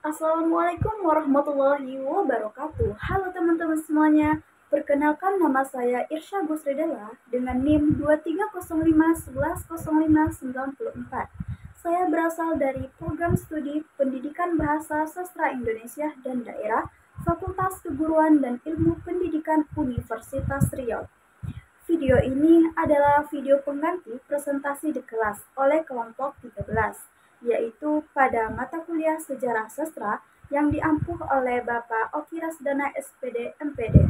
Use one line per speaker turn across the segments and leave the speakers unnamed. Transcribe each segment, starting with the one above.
Assalamualaikum warahmatullahi wabarakatuh. Halo teman-teman semuanya. Perkenalkan, nama saya Irsya Gusridela dengan NIM 2305110594. Saya berasal dari Program Studi Pendidikan Bahasa Sastra Indonesia dan Daerah, Fakultas Keguruan dan Ilmu Pendidikan Universitas Riau. Video ini adalah video pengganti presentasi di kelas oleh kelompok 13, yaitu pada mata kuliah Sejarah Sastra yang diampuh oleh Bapak Oki Rasdana SPD MPD.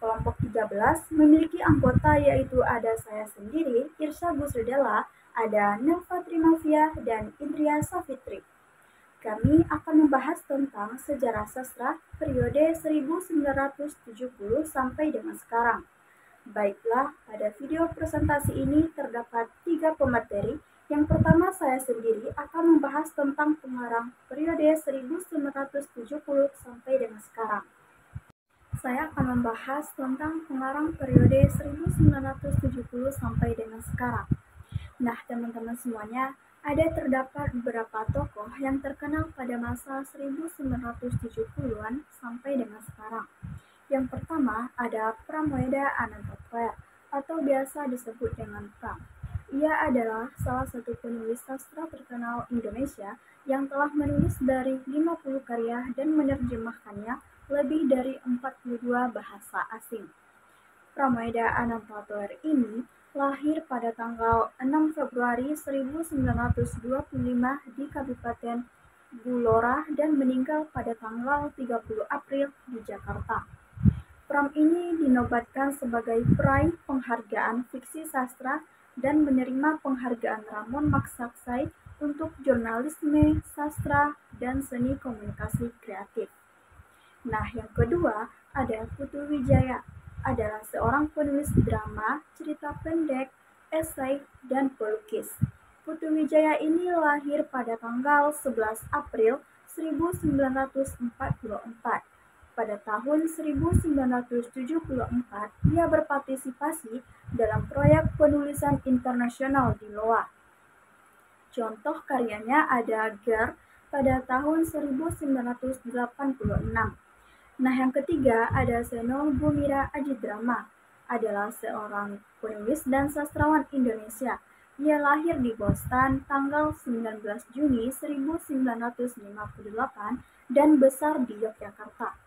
Kelompok 13 memiliki anggota yaitu ada saya sendiri, Irsya Gusridela, ada Nelva Trimavia, dan Indria Safitri. Kami akan membahas tentang sejarah sastra periode 1970 sampai dengan sekarang. Baiklah, pada video presentasi ini terdapat 3 pemateri. Yang pertama, saya sendiri akan membahas tentang pengarang periode 1970 sampai dengan sekarang. Saya akan membahas tentang pengarang periode 1970 sampai dengan sekarang. Nah, teman-teman semuanya, terdapat beberapa tokoh yang terkenal pada masa 1970-an sampai dengan sekarang. Yang pertama ada Pramoeda Anantathur atau biasa disebut dengan Pram. Ia adalah salah satu penulis sastra terkenal Indonesia yang telah menulis dari 50 karya dan menerjemahkannya lebih dari 42 bahasa asing. Pramoeda Anantathur ini lahir pada tanggal 6 Februari 1925 di Kabupaten Blora dan meninggal pada tanggal 30 April di Jakarta. Pram ini dinobatkan sebagai peraih penghargaan fiksi sastra dan menerima penghargaan Ramon Magsaysay untuk jurnalisme, sastra, dan seni komunikasi kreatif. Nah, yang kedua ada Putu Wijaya, adalah seorang penulis drama, cerita pendek, esai, dan pelukis. Putu Wijaya ini lahir pada tanggal 11 April 1944. Pada tahun 1974, ia berpartisipasi dalam proyek penulisan internasional di Loa. Contoh karyanya ada Ger pada tahun 1986. Nah, yang ketiga ada Seno Bumira Ajidrama, adalah seorang penulis dan sastrawan Indonesia. Ia lahir di Boston tanggal 19 Juni 1958 dan besar di Yogyakarta.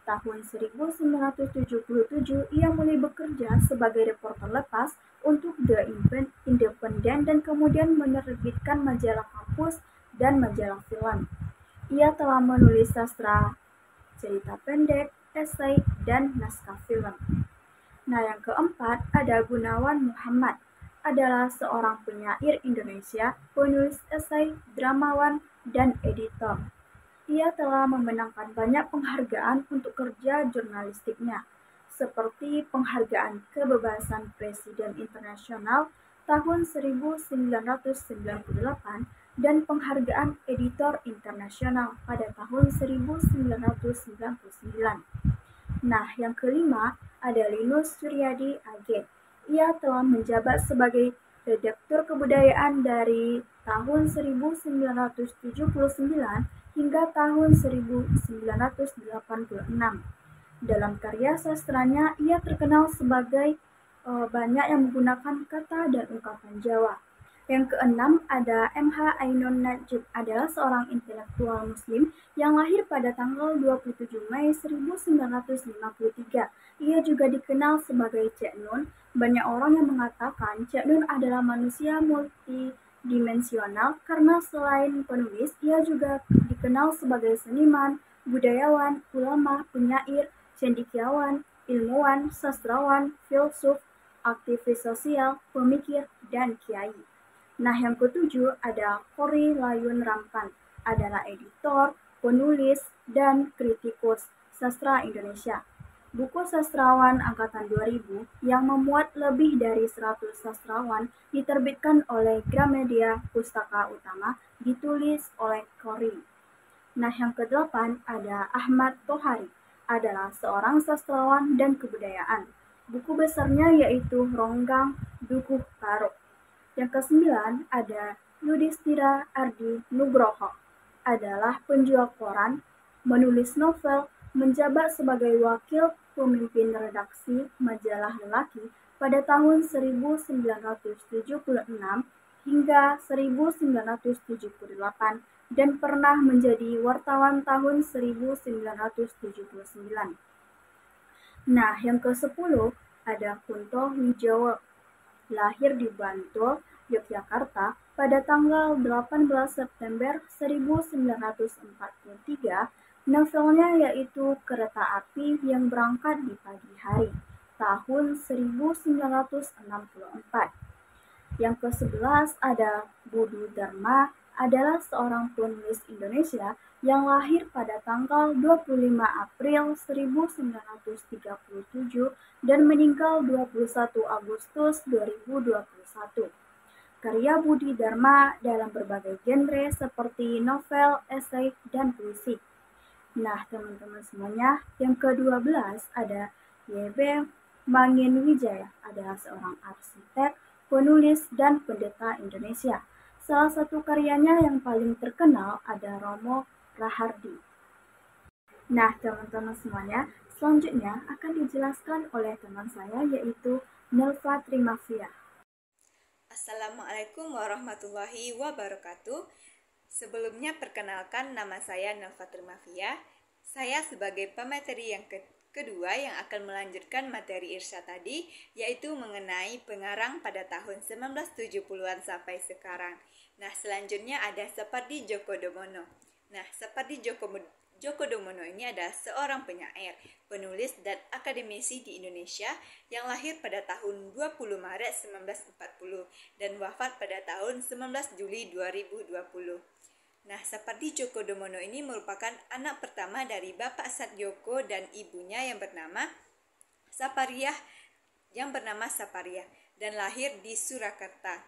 Tahun 1977, ia mulai bekerja sebagai reporter lepas untuk The Independent dan kemudian menerbitkan majalah kampus dan majalah film. Ia telah menulis sastra, cerita pendek, esai, dan naskah film. Nah, yang keempat ada Gunawan Muhammad, adalah seorang penyair Indonesia, penulis esai, dramawan, dan editor. Ia telah memenangkan banyak penghargaan untuk kerja jurnalistiknya, seperti penghargaan kebebasan Presiden Internasional tahun 1998 dan penghargaan editor internasional pada tahun 1999. Nah, yang kelima ada Linus Suryadi AG. Ia telah menjabat sebagai redaktur kebudayaan dari tahun 1979 hingga tahun 1986. Dalam karya sastranya, ia terkenal sebagai banyak yang menggunakan kata dan ungkapan Jawa. Yang keenam ada M.H. Ainun Nadjib, adalah seorang intelektual muslim yang lahir pada tanggal 27 Mei 1953. Ia juga dikenal sebagai Cek Nun. Banyak orang yang mengatakan Cek Nun adalah manusia multidimensional karena selain penulis, ia juga dikenal sebagai seniman, budayawan, ulama, penyair, cendekiawan, ilmuwan, sastrawan, filsuf, aktivis sosial, pemikir, dan kiai. Nah, yang ketujuh ada Korrie Layun Rampan, adalah editor, penulis, dan kritikus sastra Indonesia. Buku sastrawan angkatan 2000 yang memuat lebih dari 100 sastrawan diterbitkan oleh Gramedia Pustaka Utama, ditulis oleh Korrie. Nah, yang kedelapan ada Ahmad Tohari, adalah seorang sastrawan dan kebudayaan. Buku besarnya yaitu Ronggang Dukuh Karo. Yang kesembilan ada Yudhistira Ardi Nugroho, adalah penjual koran, menulis novel, menjabat sebagai wakil pemimpin redaksi majalah lelaki pada tahun 1976 hingga 1978 dan pernah menjadi wartawan tahun 1979. Nah, yang ke-10 ada Kunto Wijowo. Lahir di Bantul, Yogyakarta pada tanggal 18 September 1943, novelnya yaitu Kereta Api yang Berangkat di Pagi Hari, tahun 1964. Yang ke-11 ada Budi Dharma, adalah seorang penulis Indonesia yang lahir pada tanggal 25 April 1937 dan meninggal 21 Agustus 2021. Karya Budi Dharma dalam berbagai genre seperti novel, esai, dan puisi. Nah, teman-teman semuanya, yang ke-12 ada Y.B. Mangin Wijaya, adalah seorang arsitek, penulis, dan pendeta Indonesia. Salah satu karyanya yang paling terkenal ada Romo Rahardi. Nah, teman-teman semuanya, selanjutnya akan dijelaskan oleh teman saya yaitu Nelva Trimavia.
Assalamualaikum warahmatullahi wabarakatuh. Sebelumnya perkenalkan, nama saya Nelva Trimavia. Saya sebagai pemateri yang kedua yang akan melanjutkan materi Irsyad tadi, yaitu mengenai pengarang pada tahun 1970-an sampai sekarang. Nah, selanjutnya ada Separdi Djokodomono. Nah, Separdi Djokodomono ini adalah seorang penyair, penulis, dan akademisi di Indonesia yang lahir pada tahun 20 Maret 1940 dan wafat pada tahun 19 Juli 2020. Nah, Separdi Djokodomono ini merupakan anak pertama dari Bapak Satyoko dan ibunya yang bernama Sapariah dan lahir di Surakarta,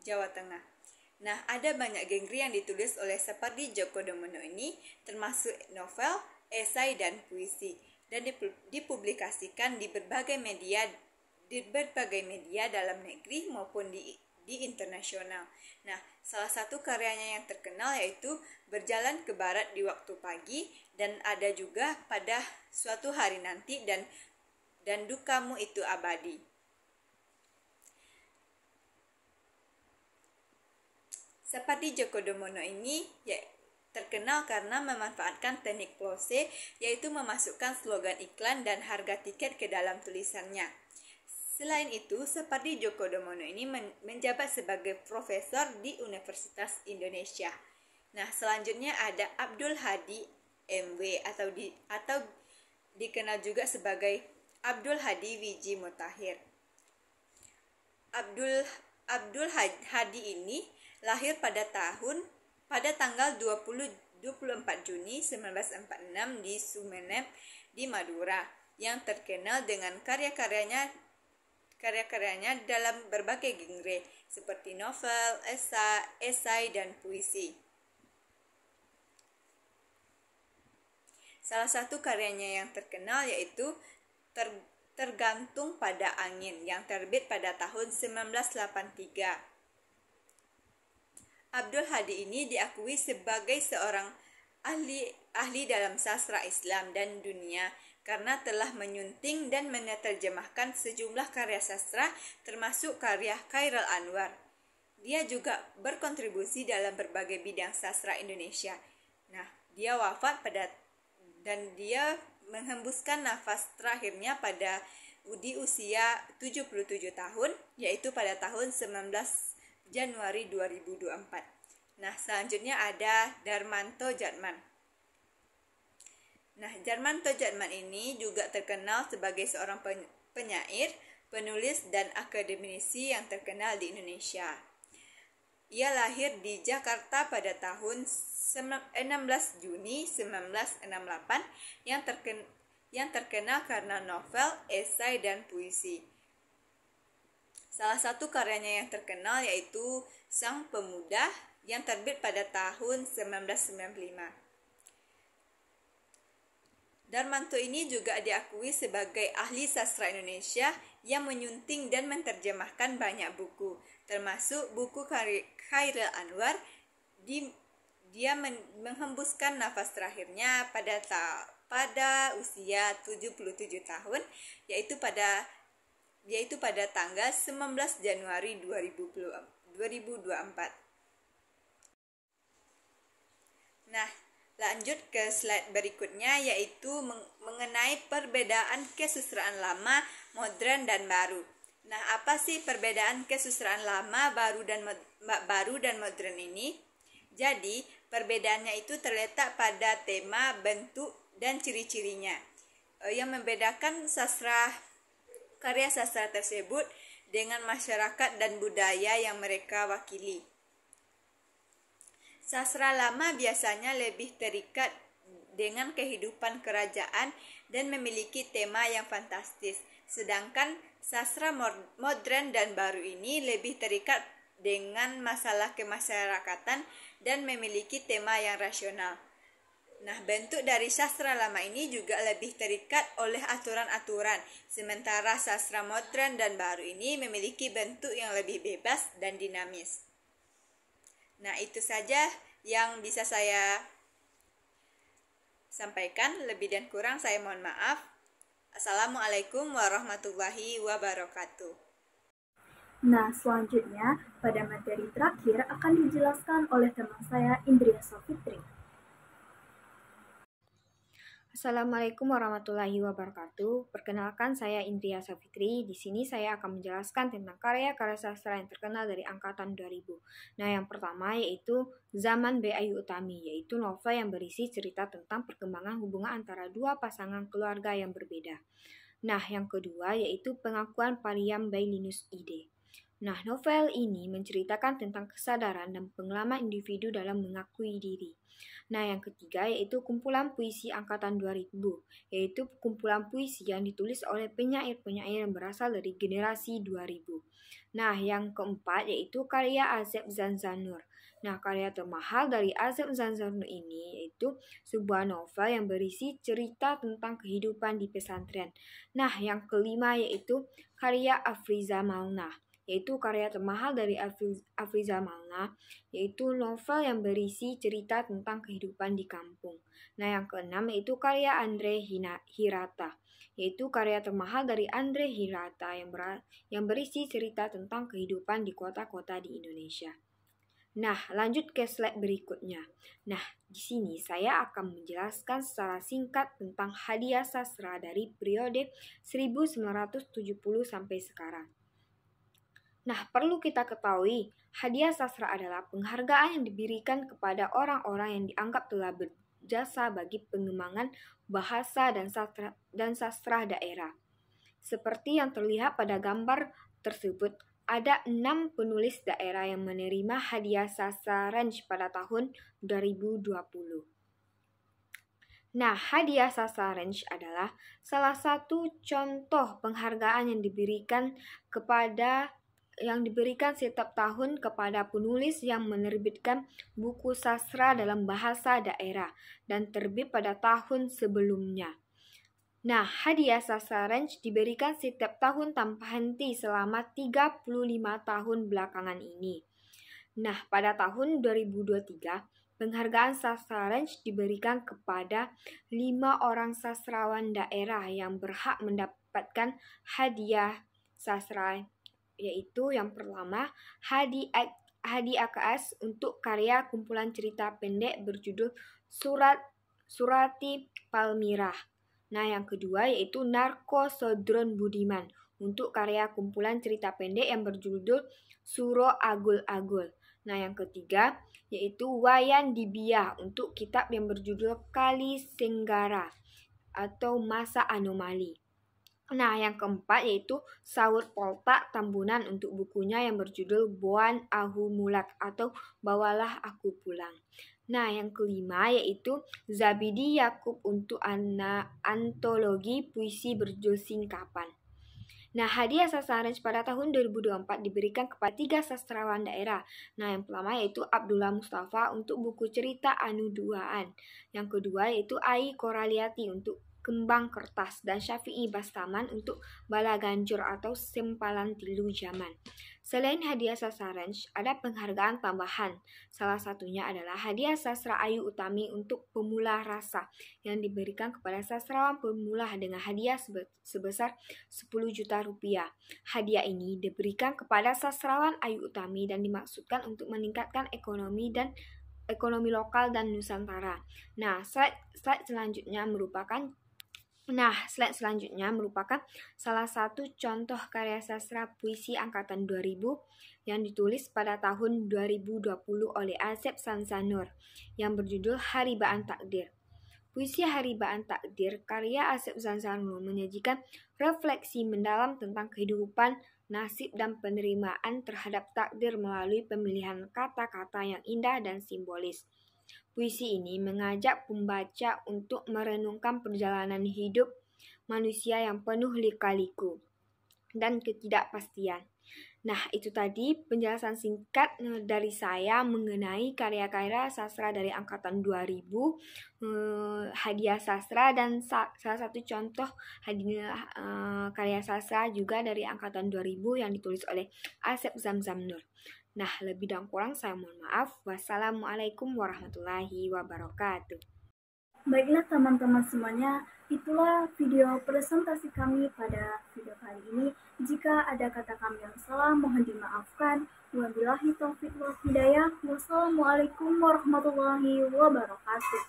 Jawa Tengah. Nah, ada banyak genre yang ditulis oleh Separdi Djokodomono ini, termasuk novel, esai, dan puisi, dan dipublikasikan di berbagai media dalam negeri maupun di internasional. Nah, salah satu karyanya yang terkenal yaitu Berjalan ke Barat di Waktu Pagi, dan ada juga Pada Suatu Hari Nanti dan Dukamu Itu Abadi. Separdi Djokodomono ini terkenal karena memanfaatkan teknik close, yaitu memasukkan slogan iklan dan harga tiket ke dalam tulisannya. Selain itu, Separdi Djokodomono ini menjabat sebagai profesor di Universitas Indonesia. Nah, selanjutnya ada Abdul Hadi MW atau dikenal juga sebagai Abdul Hadi Wiji Mutahir. Abdul Hadi ini lahir pada tanggal 24 Juni 1946 di Sumeneb di Madura, yang terkenal dengan karya-karyanya dalam berbagai genre seperti novel, esai, dan puisi. Salah satu karyanya yang terkenal yaitu Tergantung pada Angin yang terbit pada tahun 1983. Abdul Hadi ini diakui sebagai seorang ahli dalam sastra Islam dan dunia karena telah menyunting dan menerjemahkan sejumlah karya sastra termasuk karya Chairil Anwar. Dia juga berkontribusi dalam berbagai bidang sastra Indonesia. Nah, dia wafat dan dia menghembuskan nafas terakhirnya di usia 77 tahun, yaitu pada tahun 19 Januari 2024. Nah, selanjutnya ada Darmanto Djatman. Nah, Darmanto Djatman ini juga terkenal sebagai seorang penyair, penulis, dan akademisi yang terkenal di Indonesia. Ia lahir di Jakarta pada tahun 16 Juni 1968 yang terkenal karena novel, esai, dan puisi. Salah satu karyanya yang terkenal yaitu Sang Pemuda yang terbit pada tahun 1995. Darmanto ini juga diakui sebagai ahli sastra Indonesia yang menyunting dan menerjemahkan banyak buku, termasuk buku Chairil Anwar dia menghembuskan nafas terakhirnya pada usia 77 tahun, yaitu pada tanggal 19 Januari 2024. Nah, lanjut ke slide berikutnya, yaitu mengenai perbedaan kesusastraan lama, modern, dan baru. Nah, apa sih perbedaan kesusastraan lama, baru dan modern ini? Jadi, perbedaannya itu terletak pada tema, bentuk, dan ciri-cirinya. Yang membedakan karya sastra tersebut dengan masyarakat dan budaya yang mereka wakili. Sastra lama biasanya lebih terikat dengan kehidupan kerajaan dan memiliki tema yang fantastis. Sedangkan sastra modern dan baru ini lebih terikat dengan masalah kemasyarakatan dan memiliki tema yang rasional. Nah, bentuk dari sastra lama ini juga lebih terikat oleh aturan-aturan, sementara sastra modern dan baru ini memiliki bentuk yang lebih bebas dan dinamis. Nah, itu saja yang bisa saya sampaikan. Lebih dan kurang saya mohon maaf. Assalamualaikum warahmatullahi wabarakatuh.
Nah, selanjutnya pada materi terakhir akan dijelaskan oleh teman saya Indria Safitri.
Assalamualaikum warahmatullahi wabarakatuh. Perkenalkan, saya Indria Safitri. Di sini saya akan menjelaskan tentang karya-karya sastra yang terkenal dari angkatan 2000. Nah, yang pertama yaitu Zaman B. Ayu Utami, yaitu novel yang berisi cerita tentang perkembangan hubungan antara dua pasangan keluarga yang berbeda. Nah, yang kedua yaitu Pengakuan Pariam by Linus Ide. Nah, novel ini menceritakan tentang kesadaran dan pengalaman individu dalam mengakui diri. Nah, yang ketiga yaitu kumpulan puisi angkatan 2000, yaitu kumpulan puisi yang ditulis oleh penyair-penyair yang berasal dari generasi 2000. Nah, yang keempat yaitu karya Azeb Zanzanur. Nah, karya termahal dari Azeb Zanzanur ini yaitu sebuah novel yang berisi cerita tentang kehidupan di pesantren. Nah, yang kelima yaitu karya Afriza Mauna, yaitu karya termahal dari Afriza Mauna, yaitu novel yang berisi cerita tentang kehidupan di kampung. Nah, yang keenam yaitu karya Andre Hirata, yaitu karya termahal dari Andre Hirata yang berisi cerita tentang kehidupan di kota-kota di Indonesia. Nah, lanjut ke slide berikutnya. Nah, di sini saya akan menjelaskan secara singkat tentang hadiah sastra dari periode 1970 sampai sekarang. Nah, perlu kita ketahui, hadiah sastra adalah penghargaan yang diberikan kepada orang-orang yang dianggap telah berjasa bagi pengembangan bahasa dan sastra daerah. Seperti yang terlihat pada gambar tersebut, ada 6 penulis daerah yang menerima hadiah sastra Range pada tahun 2020. Nah, hadiah sastra Range adalah salah satu contoh penghargaan yang diberikan setiap tahun kepada penulis yang menerbitkan buku sastra dalam bahasa daerah dan terbit pada tahun sebelumnya. Nah, hadiah sastra Range diberikan setiap tahun tanpa henti selama 35 tahun belakangan ini. Nah, pada tahun 2023, penghargaan sastra Range diberikan kepada 5 orang sastrawan daerah yang berhak mendapatkan hadiah sastra, yaitu yang pertama Hadi AKS untuk karya kumpulan cerita pendek berjudul Surati Palmirah. Nah, yang kedua yaitu Narko Sodron Budiman untuk karya kumpulan cerita pendek yang berjudul Suro Agul Agul. Nah, yang ketiga yaitu Wayan Dibia untuk kitab yang berjudul Kali Senggara atau Masa Anomali. Nah, yang keempat yaitu Saud Poltak Tambunan untuk bukunya yang berjudul Boan Ahu Mulak atau Bawalah Aku Pulang. Nah, yang kelima yaitu Zabidi Yakub untuk antologi puisi berjudul Singkapan. Nah, hadiah sastra Range pada tahun 2024 diberikan kepada 3 sastrawan daerah. Nah, yang pertama yaitu Abdullah Mustafa untuk buku cerita Anu Duaan. Yang kedua yaitu Ai Koraliati untuk Kembang Kertas, dan Syafi'i Bastaman untuk Bala Ganjur atau Sempalan Tilu Jaman. Selain hadiah sasaran, ada penghargaan tambahan. Salah satunya adalah hadiah sastra Ayu Utami untuk pemula rasa yang diberikan kepada sastrawan pemula dengan hadiah sebesar 10 juta rupiah. Hadiah ini diberikan kepada sastrawan Ayu Utami dan dimaksudkan untuk meningkatkan ekonomi lokal dan Nusantara. Slide selanjutnya merupakan salah satu contoh karya sastra puisi angkatan 2000 yang ditulis pada tahun 2020 oleh Asep Sansanur yang berjudul Haribaan Takdir. Puisi Haribaan Takdir karya Asep Sansanur menyajikan refleksi mendalam tentang kehidupan, nasib, dan penerimaan terhadap takdir melalui pemilihan kata-kata yang indah dan simbolis. Puisi ini mengajak pembaca untuk merenungkan perjalanan hidup manusia yang penuh lika-liku dan ketidakpastian. Nah, itu tadi penjelasan singkat dari saya mengenai karya-karya sastra dari angkatan 2000, hadiah sastra, dan salah satu contoh hadiah karya sastra juga dari angkatan 2000 yang ditulis oleh Asep Zamzam Nur. Nah, lebih dan kurang saya mohon maaf. Wassalamualaikum warahmatullahi wabarakatuh.
Baiklah teman-teman semuanya, itulah video presentasi kami pada video kali ini. Jika ada kata kami yang salah, mohon dimaafkan. Wabillahi taufiq wal hidayah. Wassalamualaikum warahmatullahi wabarakatuh.